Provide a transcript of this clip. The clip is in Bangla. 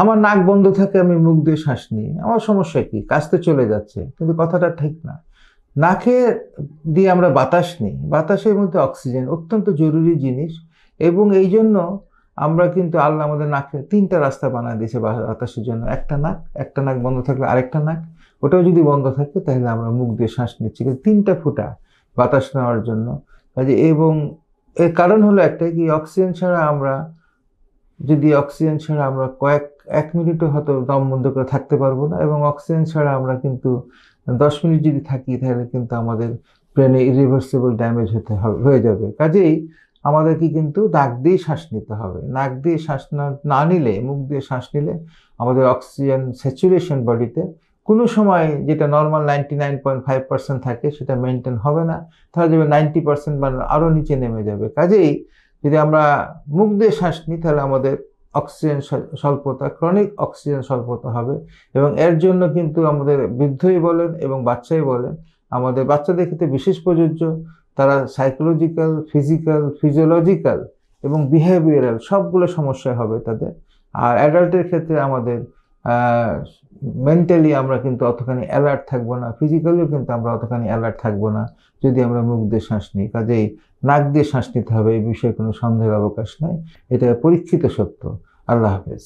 আমার নাক বন্ধ থাকে, আমি মুখ দিয়ে শ্বাস নিই, আমার সমস্যা কি? কাজ তো চলে যাচ্ছে। কিন্তু কথাটা ঠিক না। নাকে দিয়ে আমরা বাতাস নিই, বাতাসের মধ্যে অক্সিজেন অত্যন্ত জরুরি জিনিস। এবং এই জন্য আমরা কিন্তু আল্লাহ আমাদের নাকে তিনটা রাস্তা বানিয়ে দিয়েছে বাতাসের জন্য। একটা নাক বন্ধ থাকলে আরেকটা নাক, ওটাও যদি বন্ধ থাকে তাহলে আমরা মুখ দিয়ে শ্বাস নিচ্ছি, কিন্তু তিনটা ফুটা বাতাস নেওয়ার জন্য। কাজে এবং এর কারণ হলো একটাই, কি অক্সিজেন ছাড়া আমরা এক মিনিটও হয়তো দম বন্ধ করে থাকতে পারবো না। এবং অক্সিজেন ছাড়া আমরা কিন্তু 10 মিনিট যদি থাকি তাহলে কিন্তু আমাদের ব্রেনে ইরিভার্সিবল ড্যামেজ হয়ে যাবে। কাজেই আমাদেরকে কিন্তু নাক দিয়ে শ্বাস নিতে হবে। নাক দিয়ে শ্বাস না নিলে, মুখ দিয়ে শ্বাস নিলে আমাদের অক্সিজেন স্যাচুরেশন বডিতে কোনো সময় যেটা নর্মাল 99.5% থাকে সেটা মেনটেন হবে না, তাহলে যাবে 90% বা আরও নিচে নেমে যাবে। কাজেই যদি আমরা মুখ দিয়ে শ্বাস নিই তাহলে আমাদের অক্সিজেন স্বল্পতা, ক্রনিক অক্সিজেন স্বল্পতা হবে। এবং এর জন্য কিন্তু আমাদের বৃদ্ধই বলেন এবং বাচ্চাই বলেন, আমাদের বাচ্চাদের ক্ষেত্রে বিশেষ প্রযোজ্য। তারা সাইকোলজিক্যাল, ফিজিক্যাল, ফিজিওলজিক্যাল এবং বিহেভিয়ারাল সবগুলো সমস্যা হবে তাদের। আর অ্যাডাল্টের ক্ষেত্রে আমাদের মেন্টালি আমরা কিন্তু অতখানি অ্যালার্ট থাকবো না, ফিজিক্যালিও কিন্তু আমরা অতখানি অ্যালার্ট থাকবো না যদি আমরা মুখ দিয়ে শ্বাস নিই। কাজেই নাক দিয়ে শ্বাস নিতে হবে, এই বিষয়ে কোনো সন্দেহের অবকাশ নাই। এটা পরীক্ষিত সত্য। আল্লাহ হাফেজ।